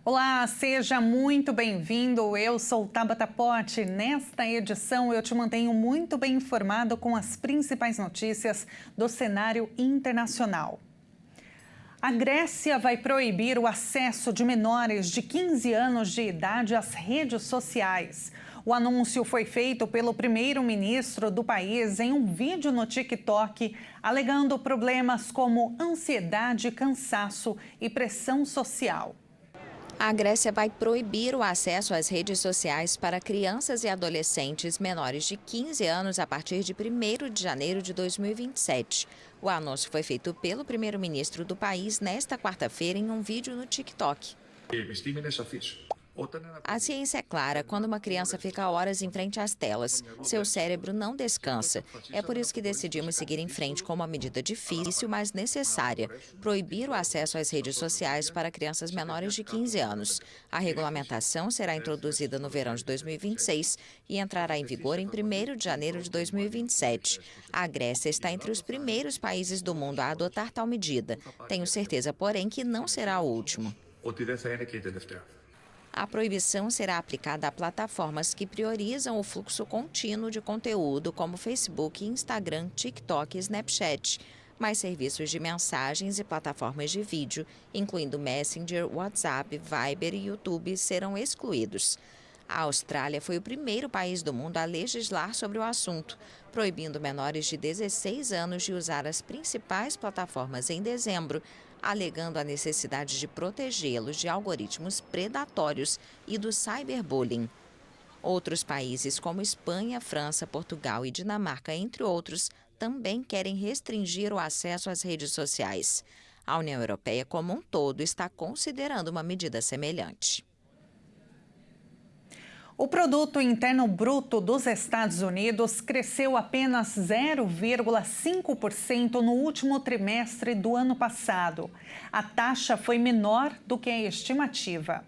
Olá, seja muito bem-vindo. Eu sou Tabata Pote. Nesta edição, eu te mantenho muito bem informado com as principais notícias do cenário internacional. A Grécia vai proibir o acesso de menores de 15 anos de idade às redes sociais. O anúncio foi feito pelo primeiro-ministro do país em um vídeo no TikTok, alegando problemas como ansiedade, cansaço e pressão social. A Grécia vai proibir o acesso às redes sociais para crianças e adolescentes menores de 15 anos a partir de 1º de janeiro de 2027. O anúncio foi feito pelo primeiro-ministro do país nesta quarta-feira em um vídeo no TikTok. A ciência é clara: quando uma criança fica horas em frente às telas, seu cérebro não descansa. É por isso que decidimos seguir em frente com uma medida difícil, mas necessária: proibir o acesso às redes sociais para crianças menores de 15 anos. A regulamentação será introduzida no verão de 2026 e entrará em vigor em 1º de janeiro de 2027. A Grécia está entre os primeiros países do mundo a adotar tal medida. Tenho certeza, porém, que não será o último. A proibição será aplicada a plataformas que priorizam o fluxo contínuo de conteúdo, como Facebook, Instagram, TikTok e Snapchat. Mas serviços de mensagens e plataformas de vídeo, incluindo Messenger, WhatsApp, Viber e YouTube, serão excluídos. A Austrália foi o primeiro país do mundo a legislar sobre o assunto, proibindo menores de 16 anos de usar as principais plataformas em dezembro, alegando a necessidade de protegê-los de algoritmos predatórios e do cyberbullying. Outros países como Espanha, França, Portugal e Dinamarca, entre outros, também querem restringir o acesso às redes sociais. A União Europeia como um todo está considerando uma medida semelhante. O produto interno bruto dos Estados Unidos cresceu apenas 0,5% no último trimestre do ano passado. A taxa foi menor do que a estimativa.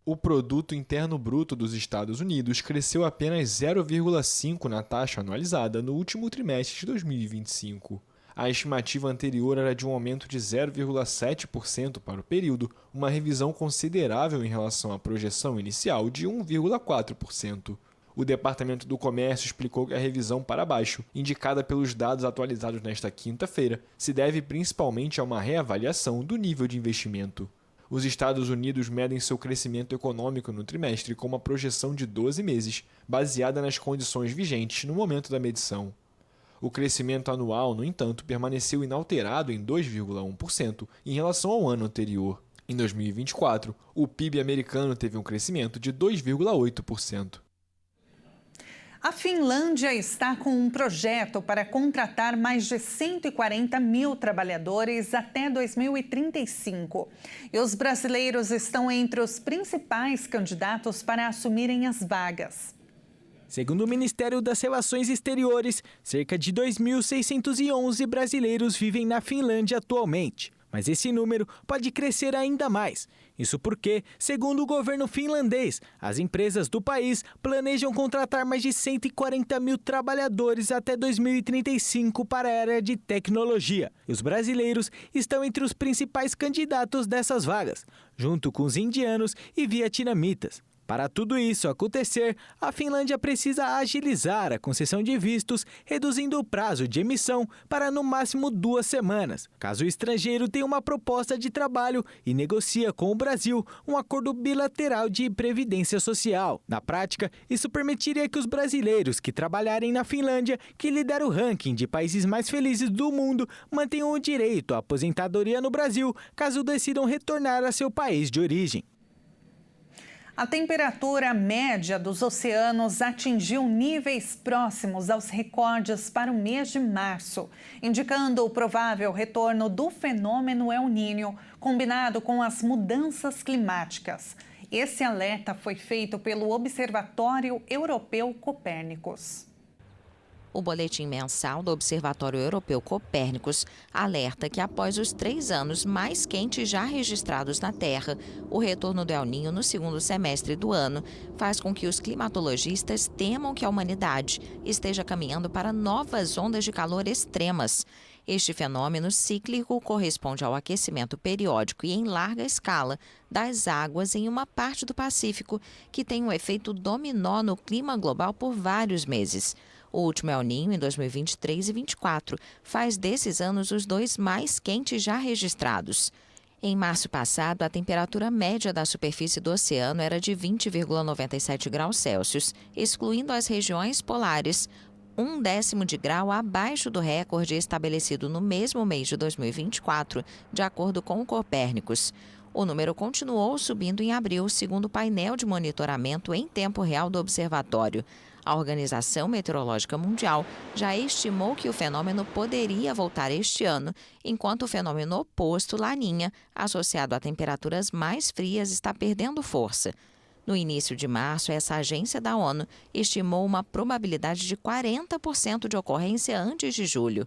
O produto interno bruto dos Estados Unidos cresceu apenas 0,5% na taxa anualizada no último trimestre de 2025. A estimativa anterior era de um aumento de 0,7% para o período, uma revisão considerável em relação à projeção inicial de 1,4%. O Departamento do Comércio explicou que a revisão para baixo, indicada pelos dados atualizados nesta quinta-feira, se deve principalmente a uma reavaliação do nível de investimento. Os Estados Unidos medem seu crescimento econômico no trimestre com uma projeção de 12 meses, baseada nas condições vigentes no momento da medição. O crescimento anual, no entanto, permaneceu inalterado em 2,1% em relação ao ano anterior. Em 2024, o PIB americano teve um crescimento de 2,8%. A Finlândia está com um projeto para contratar mais de 140 mil trabalhadores até 2035. E os brasileiros estão entre os principais candidatos para assumirem as vagas. Segundo o Ministério das Relações Exteriores, cerca de 2.611 brasileiros vivem na Finlândia atualmente. Mas esse número pode crescer ainda mais. Isso porque, segundo o governo finlandês, as empresas do país planejam contratar mais de 140 mil trabalhadores até 2035 para a área de tecnologia. E os brasileiros estão entre os principais candidatos dessas vagas, junto com os indianos e vietnamitas. Para tudo isso acontecer, a Finlândia precisa agilizar a concessão de vistos, reduzindo o prazo de emissão para no máximo 2 semanas, caso o estrangeiro tenha uma proposta de trabalho e negocia com o Brasil um acordo bilateral de previdência social. Na prática, isso permitiria que os brasileiros que trabalharem na Finlândia, que lidera o ranking de países mais felizes do mundo, mantenham o direito à aposentadoria no Brasil, caso decidam retornar a seu país de origem. A temperatura média dos oceanos atingiu níveis próximos aos recordes para o mês de março, indicando o provável retorno do fenômeno El Niño, combinado com as mudanças climáticas. Esse alerta foi feito pelo Observatório Europeu Copérnicos. O boletim mensal do Observatório Europeu Copérnicos alerta que após os 3 anos mais quentes já registrados na Terra, o retorno do El Niño no segundo semestre do ano faz com que os climatologistas temam que a humanidade esteja caminhando para novas ondas de calor extremas. Este fenômeno cíclico corresponde ao aquecimento periódico e em larga escala das águas em uma parte do Pacífico, que tem um efeito dominó no clima global por vários meses. O último El Niño, em 2023 e 2024, faz desses anos os 2 mais quentes já registrados. Em março passado, a temperatura média da superfície do oceano era de 20,97 graus Celsius, excluindo as regiões polares, 1/10 de grau abaixo do recorde estabelecido no mesmo mês de 2024, de acordo com o Copérnicus. O número continuou subindo em abril, segundo o painel de monitoramento em tempo real do observatório. A Organização Meteorológica Mundial já estimou que o fenômeno poderia voltar este ano, enquanto o fenômeno oposto, Laninha, associado a temperaturas mais frias, está perdendo força. No início de março, essa agência da ONU estimou uma probabilidade de 40% de ocorrência antes de julho.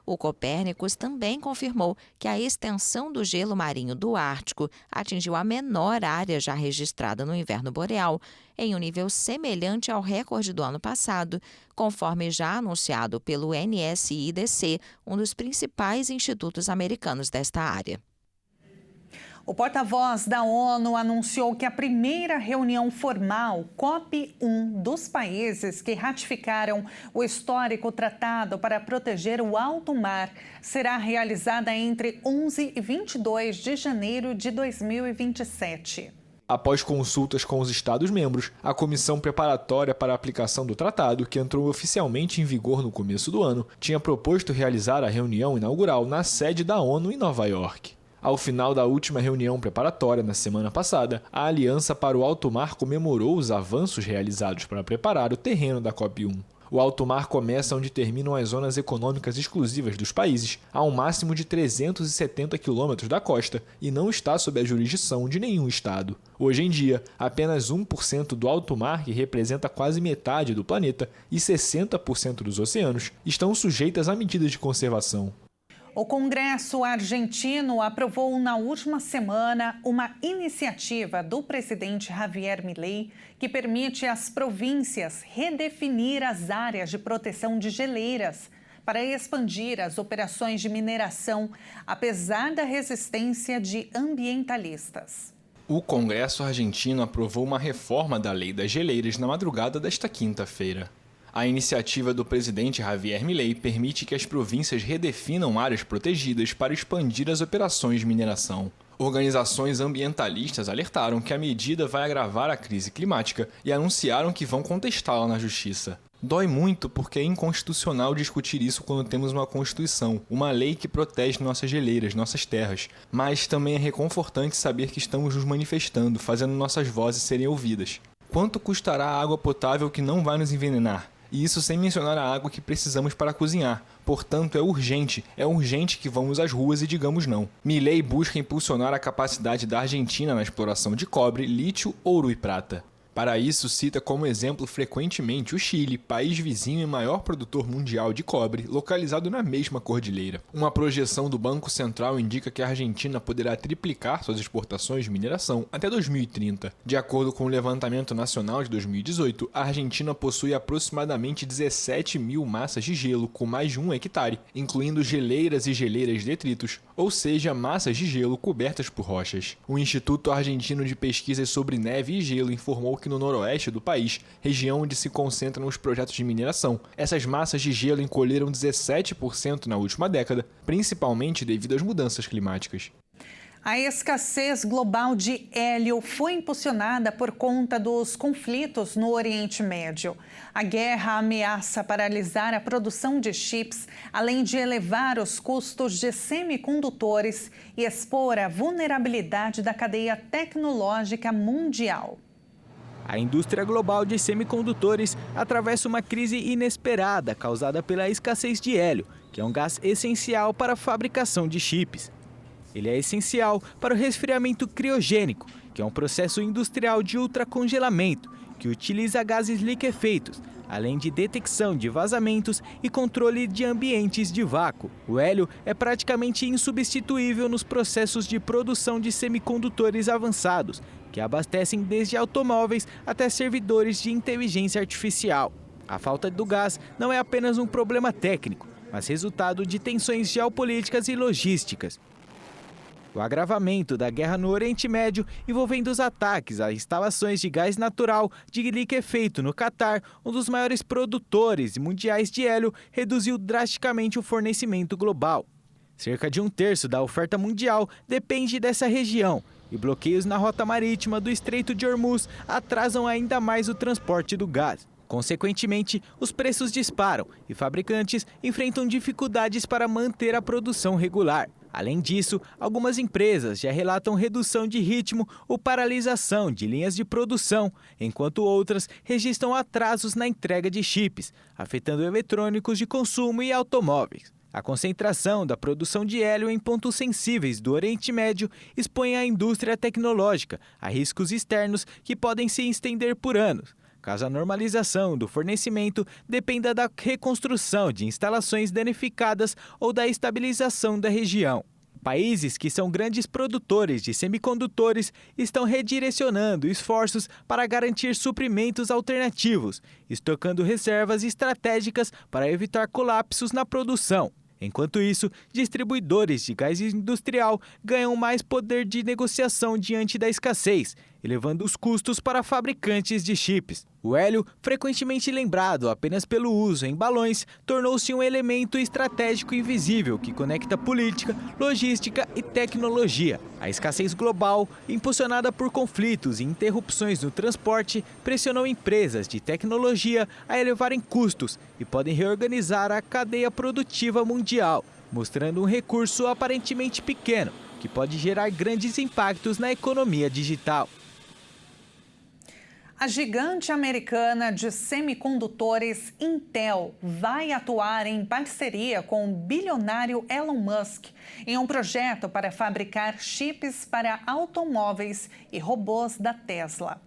O Copérnicus também confirmou que a extensão do gelo marinho do Ártico atingiu a menor área já registrada no inverno boreal, em um nível semelhante ao recorde do ano passado, conforme já anunciado pelo NSIDC, um dos principais institutos americanos desta área. O porta-voz da ONU anunciou que a primeira reunião formal, COP1, dos países que ratificaram o histórico tratado para proteger o alto mar, será realizada entre 11 e 22 de janeiro de 2027. Após consultas com os Estados-membros, a comissão preparatória para a aplicação do tratado, que entrou oficialmente em vigor no começo do ano, tinha proposto realizar a reunião inaugural na sede da ONU em Nova York. Ao final da última reunião preparatória, na semana passada, a Aliança para o Alto Mar comemorou os avanços realizados para preparar o terreno da COP1. O alto mar começa onde terminam as zonas econômicas exclusivas dos países, a um máximo de 370 quilômetros da costa, e não está sob a jurisdição de nenhum estado. Hoje em dia, apenas 1% do alto mar, que representa quase metade do planeta, e 60% dos oceanos, estão sujeitas a medidas de conservação. O Congresso argentino aprovou na última semana uma iniciativa do presidente Javier Milei que permite às províncias redefinir as áreas de proteção de geleiras para expandir as operações de mineração, apesar da resistência de ambientalistas. O Congresso argentino aprovou uma reforma da Lei das Geleiras na madrugada desta quinta-feira. A iniciativa do presidente Javier Milei permite que as províncias redefinam áreas protegidas para expandir as operações de mineração. Organizações ambientalistas alertaram que a medida vai agravar a crise climática e anunciaram que vão contestá-la na justiça. Dói muito porque é inconstitucional discutir isso quando temos uma Constituição, uma lei que protege nossas geleiras, nossas terras. Mas também é reconfortante saber que estamos nos manifestando, fazendo nossas vozes serem ouvidas. Quanto custará a água potável que não vai nos envenenar? E isso sem mencionar a água que precisamos para cozinhar. Portanto, é urgente que vamos às ruas e digamos não. Milei busca impulsionar a capacidade da Argentina na exploração de cobre, lítio, ouro e prata. Para isso, cita como exemplo frequentemente o Chile, país vizinho e maior produtor mundial de cobre, localizado na mesma cordilheira. Uma projeção do Banco Central indica que a Argentina poderá triplicar suas exportações de mineração até 2030. De acordo com o levantamento nacional de 2018, a Argentina possui aproximadamente 17 mil massas de gelo com mais de 1 hectare, incluindo geleiras e geleiras de detritos, ou seja, massas de gelo cobertas por rochas. O Instituto Argentino de Pesquisas sobre Neve e Gelo informou que no noroeste do país, região onde se concentram os projetos de mineração, essas massas de gelo encolheram 17% na última década, principalmente devido às mudanças climáticas. A escassez global de hélio foi impulsionada por conta dos conflitos no Oriente Médio. A guerra ameaça paralisar a produção de chips, além de elevar os custos de semicondutores e expor a vulnerabilidade da cadeia tecnológica mundial. A indústria global de semicondutores atravessa uma crise inesperada causada pela escassez de hélio, que é um gás essencial para a fabricação de chips. Ele é essencial para o resfriamento criogênico, que é um processo industrial de ultracongelamento, que utiliza gases liquefeitos, além de detecção de vazamentos e controle de ambientes de vácuo. O hélio é praticamente insubstituível nos processos de produção de semicondutores avançados, que abastecem desde automóveis até servidores de inteligência artificial. A falta do gás não é apenas um problema técnico, mas resultado de tensões geopolíticas e logísticas. O agravamento da guerra no Oriente Médio, envolvendo os ataques a instalações de gás natural de liquefeito no Catar, um dos maiores produtores mundiais de hélio, reduziu drasticamente o fornecimento global. Cerca de 1/3 da oferta mundial depende dessa região, e bloqueios na rota marítima do Estreito de Hormuz atrasam ainda mais o transporte do gás. Consequentemente, os preços disparam e fabricantes enfrentam dificuldades para manter a produção regular. Além disso, algumas empresas já relatam redução de ritmo ou paralisação de linhas de produção, enquanto outras registram atrasos na entrega de chips, afetando eletrônicos de consumo e automóveis. A concentração da produção de hélio em pontos sensíveis do Oriente Médio expõe a indústria tecnológica a riscos externos que podem se estender por anos, caso a normalização do fornecimento dependa da reconstrução de instalações danificadas ou da estabilização da região. Países que são grandes produtores de semicondutores estão redirecionando esforços para garantir suprimentos alternativos, estocando reservas estratégicas para evitar colapsos na produção. Enquanto isso, distribuidores de gás industrial ganham mais poder de negociação diante da escassez, elevando os custos para fabricantes de chips. O hélio, frequentemente lembrado apenas pelo uso em balões, tornou-se um elemento estratégico invisível que conecta política, logística e tecnologia. A escassez global, impulsionada por conflitos e interrupções no transporte, pressionou empresas de tecnologia a elevarem custos e podem reorganizar a cadeia produtiva mundial, mostrando um recurso aparentemente pequeno, que pode gerar grandes impactos na economia digital. A gigante americana de semicondutores Intel vai atuar em parceria com o bilionário Elon Musk em um projeto para fabricar chips para automóveis e robôs da Tesla.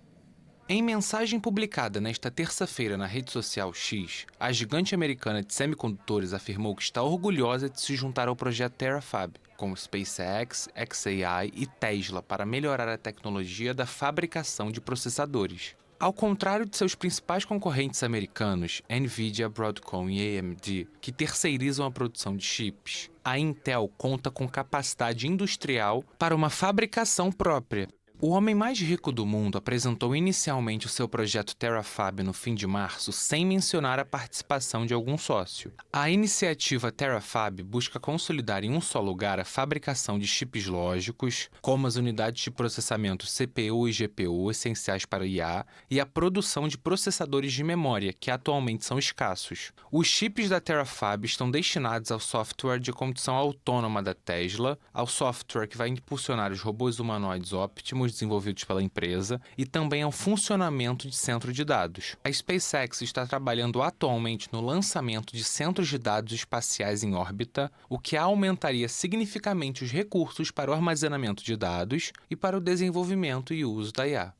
Em mensagem publicada nesta terça-feira na rede social X, a gigante americana de semicondutores afirmou que está orgulhosa de se juntar ao projeto Terafab, com SpaceX, xAI e Tesla para melhorar a tecnologia da fabricação de processadores. Ao contrário de seus principais concorrentes americanos, Nvidia, Broadcom e AMD, que terceirizam a produção de chips, a Intel conta com capacidade industrial para uma fabricação própria. O homem mais rico do mundo apresentou inicialmente o seu projeto Terafab no fim de março, sem mencionar a participação de algum sócio. A iniciativa Terafab busca consolidar em um só lugar a fabricação de chips lógicos, como as unidades de processamento CPU e GPU essenciais para IA, e a produção de processadores de memória, que atualmente são escassos. Os chips da Terafab estão destinados ao software de condução autônoma da Tesla, ao software que vai impulsionar os robôs humanoides Optimus desenvolvidos pela empresa e também ao funcionamento de centro de dados. A SpaceX está trabalhando atualmente no lançamento de centros de dados espaciais em órbita, o que aumentaria significativamente os recursos para o armazenamento de dados e para o desenvolvimento e uso da IA.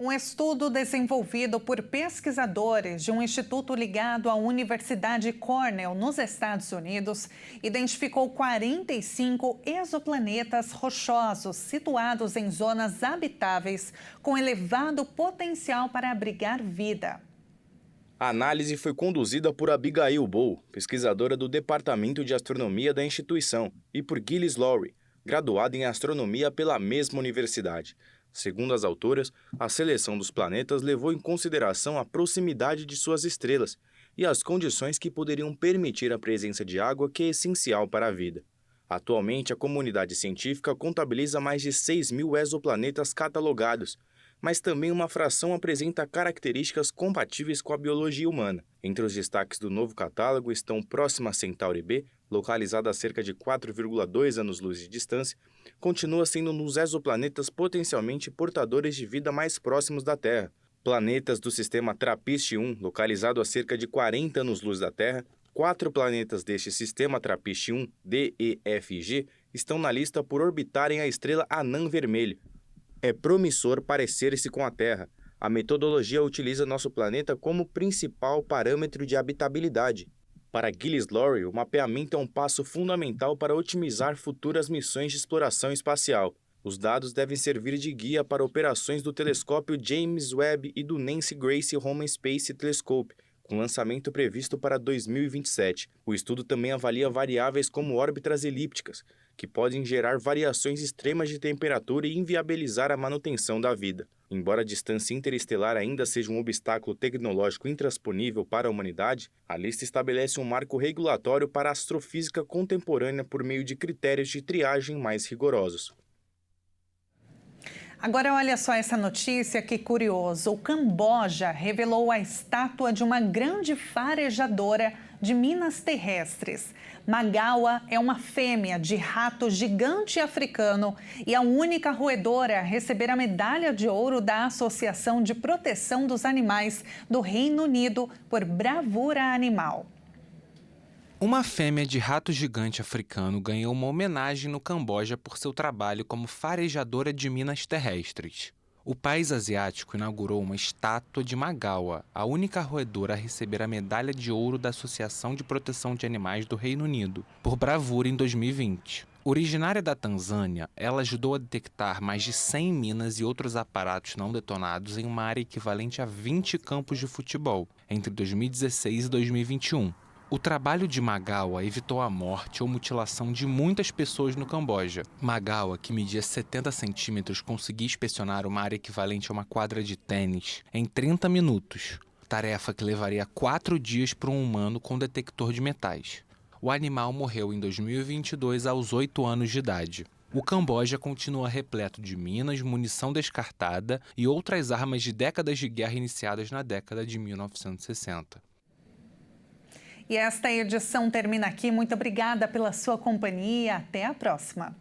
Um estudo desenvolvido por pesquisadores de um instituto ligado à Universidade Cornell, nos Estados Unidos, identificou 45 exoplanetas rochosos situados em zonas habitáveis com elevado potencial para abrigar vida. A análise foi conduzida por Abigail Bow, pesquisadora do Departamento de Astronomia da instituição, e por Gilles Lowry, graduada em astronomia pela mesma universidade. Segundo as autoras, a seleção dos planetas levou em consideração a proximidade de suas estrelas e as condições que poderiam permitir a presença de água, que é essencial para a vida. Atualmente, a comunidade científica contabiliza mais de 6.000 exoplanetas catalogados, mas também uma fração apresenta características compatíveis com a biologia humana. Entre os destaques do novo catálogo estão Próxima Centauri B, localizada a cerca de 4,2 anos-luz de distância, continua sendo um dos exoplanetas potencialmente portadores de vida mais próximos da Terra. Planetas do sistema TRAPPIST-1, localizado a cerca de 40 anos-luz da Terra, 4 planetas deste sistema TRAPPIST-1, D, E, F e G, estão na lista por orbitarem a estrela Anã Vermelho. É promissor parecer-se com a Terra. A metodologia utiliza nosso planeta como principal parâmetro de habitabilidade. Para Gilles Lowry, o mapeamento é um passo fundamental para otimizar futuras missões de exploração espacial. Os dados devem servir de guia para operações do telescópio James Webb e do Nancy Grace Home Space Telescope, com lançamento previsto para 2027. O estudo também avalia variáveis como órbitas elípticas, que podem gerar variações extremas de temperatura e inviabilizar a manutenção da vida. Embora a distância interestelar ainda seja um obstáculo tecnológico intransponível para a humanidade, a lista estabelece um marco regulatório para a astrofísica contemporânea por meio de critérios de triagem mais rigorosos. Agora olha só essa notícia, que curioso. O Camboja revelou a estátua de uma grande farejadora de minas terrestres. Magawa é uma fêmea de rato gigante africano e a única roedora a receber a medalha de ouro da Associação de Proteção dos Animais do Reino Unido por bravura animal. Uma fêmea de rato gigante africano ganhou uma homenagem no Camboja por seu trabalho como farejadora de minas terrestres. O país asiático inaugurou uma estátua de Magawa, a única roedora a receber a medalha de ouro da Associação de Proteção de Animais do Reino Unido, por bravura em 2020. Originária da Tanzânia, ela ajudou a detectar mais de 100 minas e outros aparatos não detonados em uma área equivalente a 20 campos de futebol, entre 2016 e 2021. O trabalho de Magawa evitou a morte ou mutilação de muitas pessoas no Camboja. Magawa, que media 70 centímetros, conseguia inspecionar uma área equivalente a uma quadra de tênis em 30 minutos, tarefa que levaria 4 dias para um humano com detector de metais. O animal morreu em 2022 aos 8 anos de idade. O Camboja continua repleto de minas, munição descartada e outras armas de décadas de guerra iniciadas na década de 1960. E esta edição termina aqui. Muito obrigada pela sua companhia. Até a próxima.